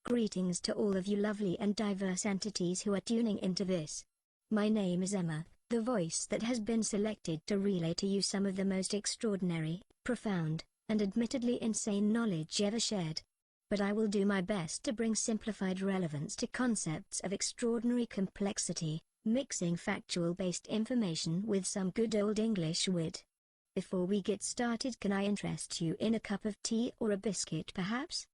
Greetings to all of you lovely and diverse entities who are tuning into this. My name is Emma, the voice that has been selected to relay to you some of the most extraordinary, profound, and admittedly insane knowledge ever shared. But I will do my best to bring simplified relevance to concepts of extraordinary complexity, mixing factual-based information with some good old English wit. Before we get started, can I interest you in a cup of tea or a biscuit perhaps?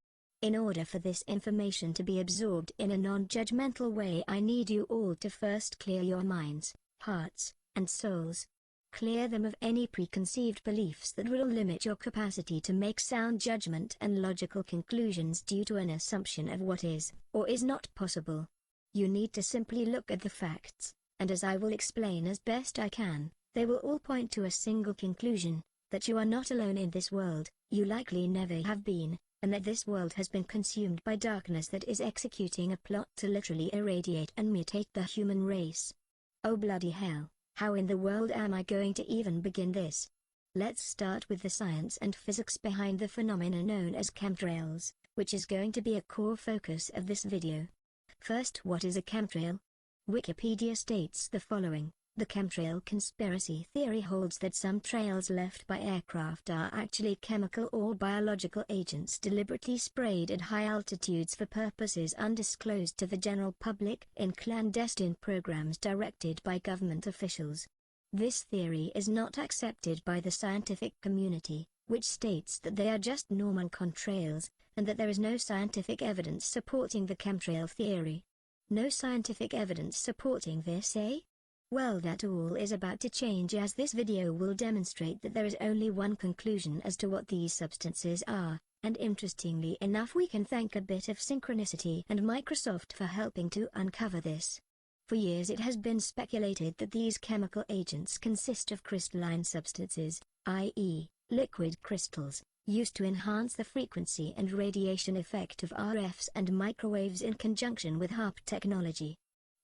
In order for this information to be absorbed in a non-judgmental way, I need you all to first clear your minds, hearts, and souls. Clear them of any preconceived beliefs that will limit your capacity to make sound judgment and logical conclusions due to an assumption of what is, or is not possible. You need to simply look at the facts, and as I will explain as best I can, they will all point to a single conclusion, that you are not alone in this world, you likely never have been, and that this world has been consumed by darkness that is executing a plot to literally irradiate and mutate the human race. Oh bloody hell, how in the world am I going to even begin this? Let's start with the science and physics behind the phenomena known as chemtrails, which is going to be a core focus of this video. First, what is a chemtrail? Wikipedia states the following. The chemtrail conspiracy theory holds that some trails left by aircraft are actually chemical or biological agents deliberately sprayed at high altitudes for purposes undisclosed to the general public in clandestine programs directed by government officials. This theory is not accepted by the scientific community, which states that they are just normal contrails, and that there is no scientific evidence supporting the chemtrail theory. No scientific evidence supporting this, eh? Well, that all is about to change, as this video will demonstrate that there is only one conclusion as to what these substances are, and interestingly enough we can thank a bit of synchronicity and Microsoft for helping to uncover this. For years it has been speculated that these chemical agents consist of crystalline substances, i.e., liquid crystals, used to enhance the frequency and radiation effect of RFs and microwaves in conjunction with HAARP technology.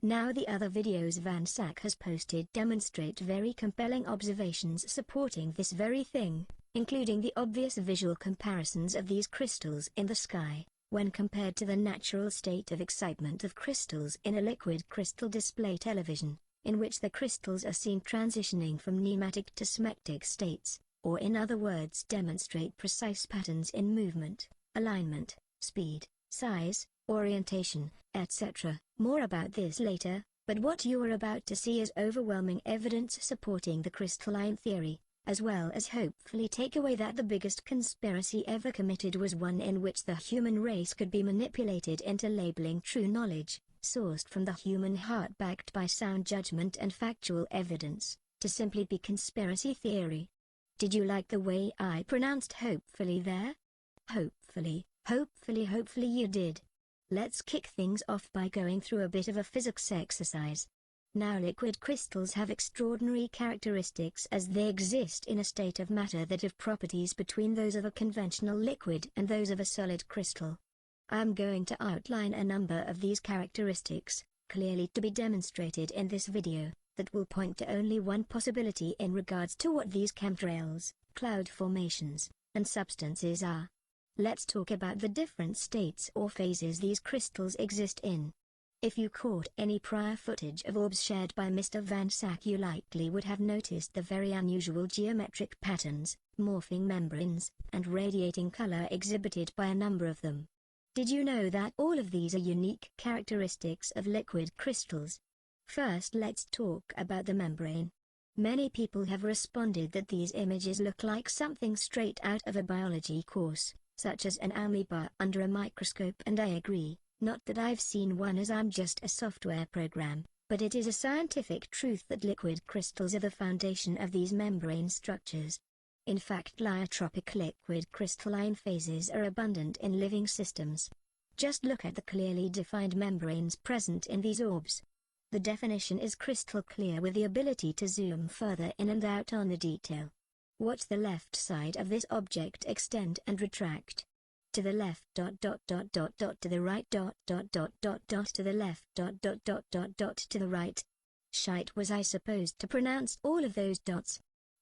Now the other videos Van Sack has posted demonstrate very compelling observations supporting this very thing, including the obvious visual comparisons of these crystals in the sky, when compared to the natural state of excitement of crystals in a liquid crystal display television, in which the crystals are seen transitioning from nematic to smectic states, or in other words demonstrate precise patterns in movement, alignment, speed, size, orientation, etc. More about this later, but what you are about to see is overwhelming evidence supporting the crystalline theory, as well as hopefully take away that the biggest conspiracy ever committed was one in which the human race could be manipulated into labeling true knowledge, sourced from the human heart backed by sound judgment and factual evidence, to simply be conspiracy theory. Did you like the way I pronounced hopefully there? Hopefully you did. Let's kick things off by going through a bit of a physics exercise. Now, liquid crystals have extraordinary characteristics as they exist in a state of matter that have properties between those of a conventional liquid and those of a solid crystal. I am going to outline a number of these characteristics, clearly to be demonstrated in this video, that will point to only one possibility in regards to what these chemtrails, cloud formations, and substances are. Let's talk about the different states or phases these crystals exist in. If you caught any prior footage of orbs shared by Mr. Van Sack, you likely would have noticed the very unusual geometric patterns, morphing membranes, and radiating color exhibited by a number of them. Did you know that all of these are unique characteristics of liquid crystals? First, let's talk about the membrane. Many people have responded that these images look like something straight out of a biology course, such as an amoeba under a microscope, and I agree, not that I've seen one as I'm just a software program, but it is a scientific truth that liquid crystals are the foundation of these membrane structures. In fact, lyotropic liquid crystalline phases are abundant in living systems. Just look at the clearly defined membranes present in these orbs. The definition is crystal clear with the ability to zoom further in and out on the detail. Watch the left side of this object extend and retract. To the left ... to the right ... to the left ... to the right. Shite was I supposed to pronounce all of those dots?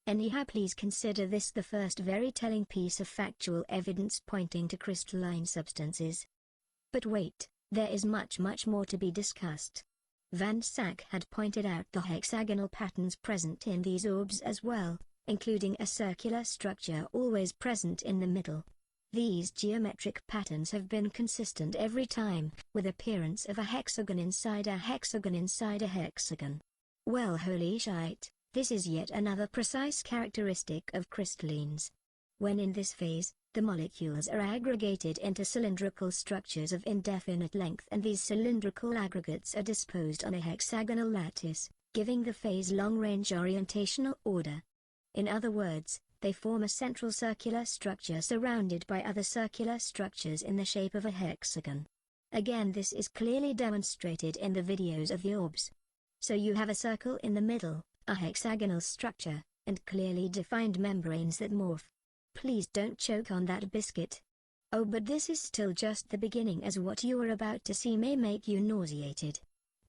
Anyhow, please consider this the first very telling piece of factual evidence pointing to crystalline substances. But wait, there is much more to be discussed. Van Schack had pointed out the hexagonal patterns present in these orbs as well, including a circular structure always present in the middle. These geometric patterns have been consistent every time, with appearance of a hexagon inside a hexagon inside a hexagon. Well, holy shite, this is yet another precise characteristic of crystallines. When in this phase, the molecules are aggregated into cylindrical structures of indefinite length, and these cylindrical aggregates are disposed on a hexagonal lattice, giving the phase long-range orientational order. In other words, they form a central circular structure surrounded by other circular structures in the shape of a hexagon. Again, this is clearly demonstrated in the videos of the orbs. So you have a circle in the middle, a hexagonal structure, and clearly defined membranes that morph. Please don't choke on that biscuit. Oh, but this is still just the beginning, as what you are about to see may make you nauseated.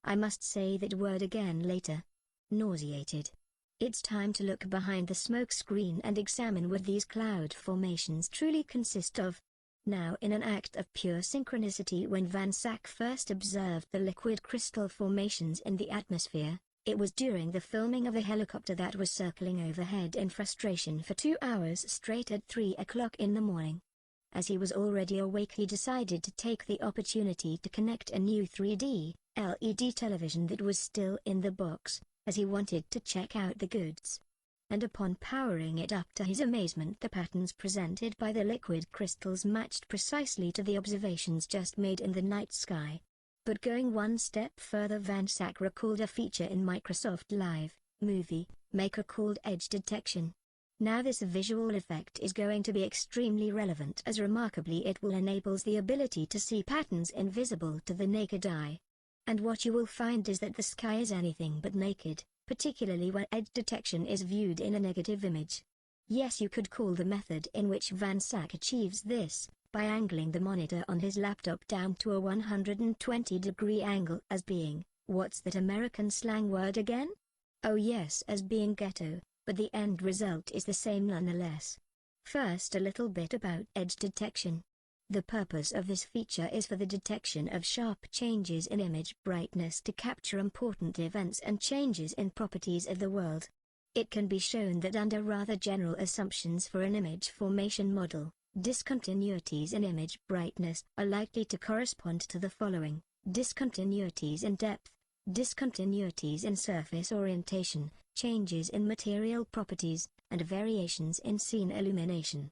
I must say that word again later. Nauseated. It's time to look behind the smoke screen and examine what these cloud formations truly consist of. Now, in an act of pure synchronicity, when Van Schack first observed the liquid crystal formations in the atmosphere, it was during the filming of a helicopter that was circling overhead in frustration for 2 hours straight at 3 o'clock in the morning. As he was already awake, he decided to take the opportunity to connect a new 3D LED television that was still in the box, as he wanted to check out the goods. And upon powering it up, to his amazement, the patterns presented by the liquid crystals matched precisely to the observations just made in the night sky. But going one step further, Van Schack recalled a feature in Microsoft Live movie Maker called edge detection. Now this visual effect is going to be extremely relevant, as remarkably it will enable the ability to see patterns invisible to the naked eye. And what you will find is that the sky is anything but naked, particularly when edge detection is viewed in a negative image. Yes, you could call the method in which Van Schack achieves this, by angling the monitor on his laptop down to a 120-degree angle, as being, what's that American slang word again? Oh yes, as being ghetto, but the end result is the same nonetheless. First, a little bit about edge detection. The purpose of this feature is for the detection of sharp changes in image brightness to capture important events and changes in properties of the world. It can be shown that under rather general assumptions for an image formation model, discontinuities in image brightness are likely to correspond to the following: discontinuities in depth, discontinuities in surface orientation, changes in material properties, and variations in scene illumination.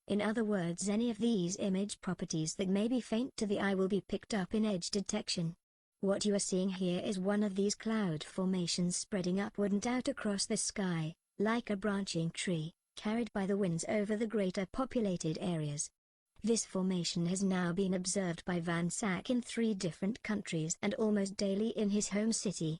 In other words, any of these image properties that may be faint to the eye will be picked up in edge detection. What you are seeing here is one of these cloud formations spreading upward and out across the sky, like a branching tree, carried by the winds over the greater populated areas. This formation has now been observed by Van Schack in 3 different countries and almost daily in his home city.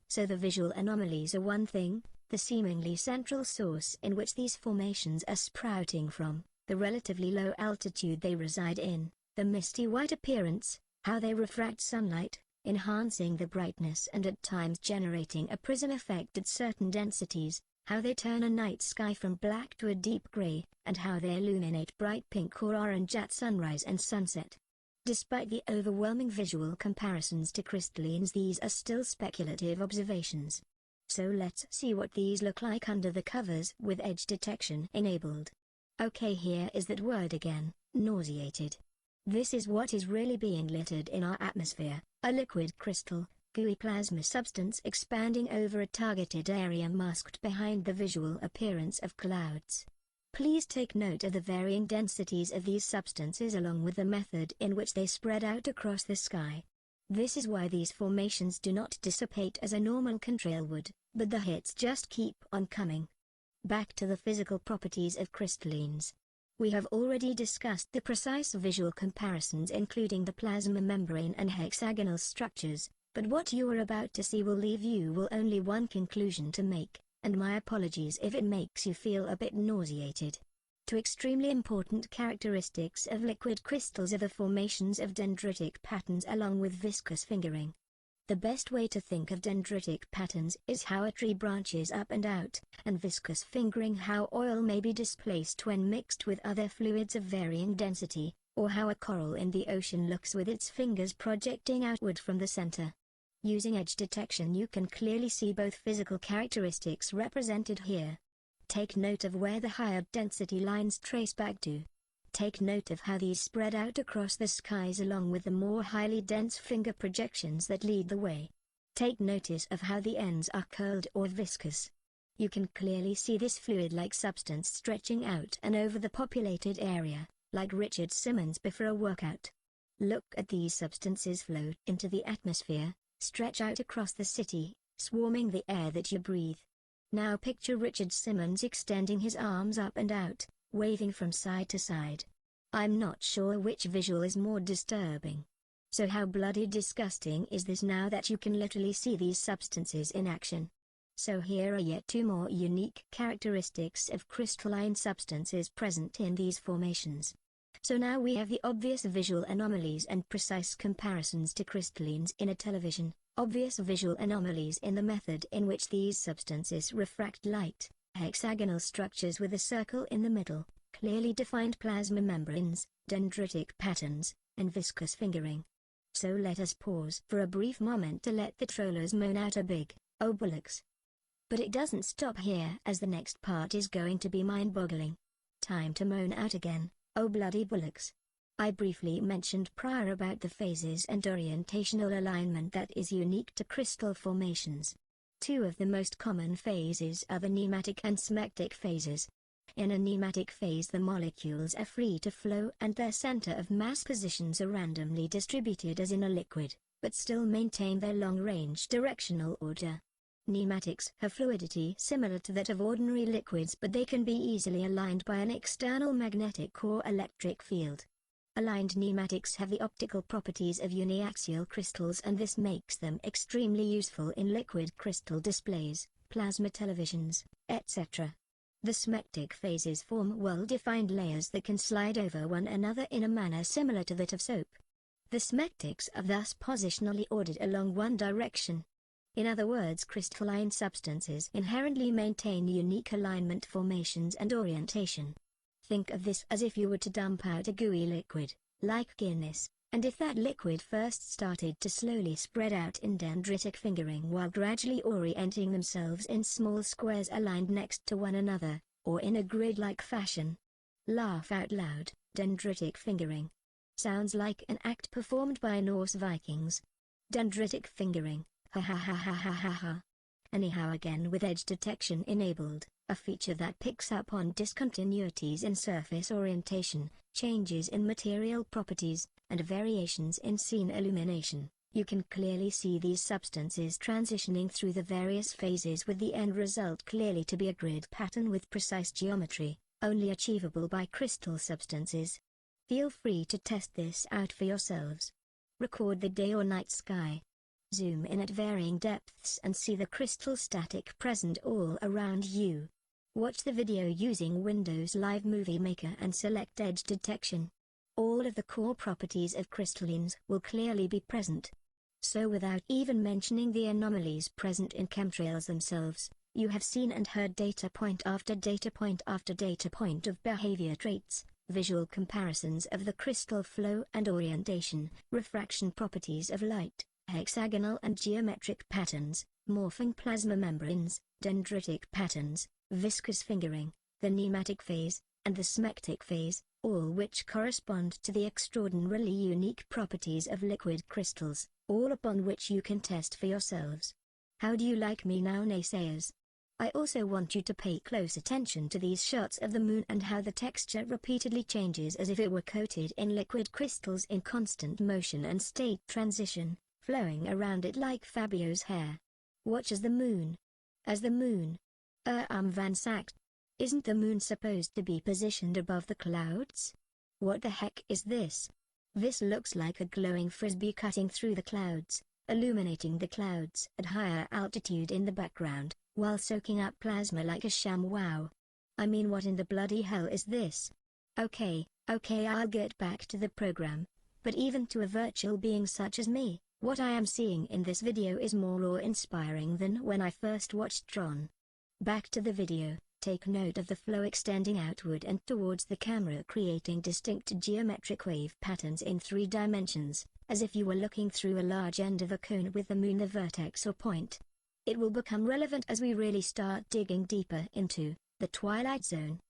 So the visual anomalies are one thing, the seemingly central source in which these formations are sprouting from, the relatively low altitude they reside in, the misty white appearance, how they refract sunlight, enhancing the brightness and at times generating a prism effect at certain densities, how they turn a night sky from black to a deep gray, and how they illuminate bright pink or orange at sunrise and sunset. Despite the overwhelming visual comparisons to crystallines, these are still speculative observations. So let's see what these look like under the covers with edge detection enabled. Okay, here is that word again, nauseated. This is what is really being littered in our atmosphere, a liquid crystal, gooey plasma substance expanding over a targeted area masked behind the visual appearance of clouds. Please take note of the varying densities of these substances along with the method in which they spread out across the sky. This is why these formations do not dissipate as a normal chemtrail would, but the hits just keep on coming. Back to the physical properties of crystallines. We have already discussed the precise visual comparisons including the plasma membrane and hexagonal structures, but what you are about to see will leave you with only one conclusion to make, and my apologies if it makes you feel a bit nauseated. 2 extremely important characteristics of liquid crystals are the formations of dendritic patterns along with viscous fingering. The best way to think of dendritic patterns is how a tree branches up and out, and viscous fingering how oil may be displaced when mixed with other fluids of varying density, Or how a coral in the ocean looks with its fingers projecting outward from the center. Using edge detection you can clearly see both physical characteristics represented here. Take note of where the higher density lines trace back to. Take note of how these spread out across the skies along with the more highly dense finger projections that lead the way. Take notice of how the ends are curled or viscous. You can clearly see this fluid-like substance stretching out and over the populated area, like Richard Simmons before a workout. Look at these substances float into the atmosphere, stretch out across the city, swarming the air that you breathe. Now picture Richard Simmons extending his arms up and out, waving from side to side. I'm not sure which visual is more disturbing. So how bloody disgusting is this now that you can literally see these substances in action? So here are yet two more unique characteristics of crystalline substances present in these formations. So now we have the obvious visual anomalies and precise comparisons to crystallines in a television, obvious visual anomalies in the method in which these substances refract light, hexagonal structures with a circle in the middle, clearly defined plasma membranes, dendritic patterns, and viscous fingering. So let us pause for a brief moment to let the trollers moan out a big, "Oh bollocks." But it doesn't stop here, as the next part is going to be mind-boggling. Time to moan out again, "Oh bloody bollocks." I briefly mentioned prior about the phases and orientational alignment that is unique to crystal formations. Two of the most common phases are the nematic and smectic phases. In a nematic phase the molecules are free to flow and their center of mass positions are randomly distributed as in a liquid, but still maintain their long-range directional order. Nematics have fluidity similar to that of ordinary liquids, but they can be easily aligned by an external magnetic or electric field. Aligned nematics have the optical properties of uniaxial crystals, and this makes them extremely useful in liquid crystal displays, plasma televisions, etc. The smectic phases form well-defined layers that can slide over one another in a manner similar to that of soap. The smectics are thus positionally ordered along one direction. In other words, crystalline substances inherently maintain unique alignment, formations and orientation. Think of this as if you were to dump out a gooey liquid, like Guinness, and if that liquid first started to slowly spread out in dendritic fingering while gradually orienting themselves in small squares aligned next to one another, or in a grid-like fashion. Laugh out loud, dendritic fingering. Sounds like an act performed by Norse Vikings. Dendritic fingering, ha ha ha ha ha ha ha. Anyhow, again with edge detection enabled, a feature that picks up on discontinuities in surface orientation, changes in material properties, and variations in scene illumination, you can clearly see these substances transitioning through the various phases, with the end result clearly to be a grid pattern with precise geometry, only achievable by crystal substances. Feel free to test this out for yourselves. Record the day or night sky. Zoom in at varying depths and see the crystal static present all around you. Watch the video using Windows Live Movie Maker and select edge detection. All of the core properties of crystallines will clearly be present. So without even mentioning the anomalies present in chemtrails themselves, you have seen and heard data point after data point after data point of behavior traits, visual comparisons of the crystal flow and orientation, refraction properties of light, hexagonal and geometric patterns, morphing plasma membranes, dendritic patterns, viscous fingering, the nematic phase, and the smectic phase, all which correspond to the extraordinarily unique properties of liquid crystals, all upon which you can test for yourselves. How do you like me now, naysayers? I also want you to pay close attention to these shots of the moon and how the texture repeatedly changes as if it were coated in liquid crystals in constant motion and state transition, flowing around it like Fabio's hair. Watch as the moon. As the moon. Van Sact. Isn't the moon supposed to be positioned above the clouds? What the heck is this? This looks like a glowing frisbee cutting through the clouds, illuminating the clouds at higher altitude in the background, while soaking up plasma like a sham. Wow. I mean, what in the bloody hell is this? Okay, I'll get back to the program. But even to a virtual being such as me, what I am seeing in this video is more awe-inspiring than when I first watched Tron. Back to the video. take note of the flow extending outward and towards the camera, creating distinct geometric wave patterns in 3 dimensions, as if you were looking through a large end of a cone with the moon the vertex or point. It will become relevant as we really start digging deeper into the twilight zone.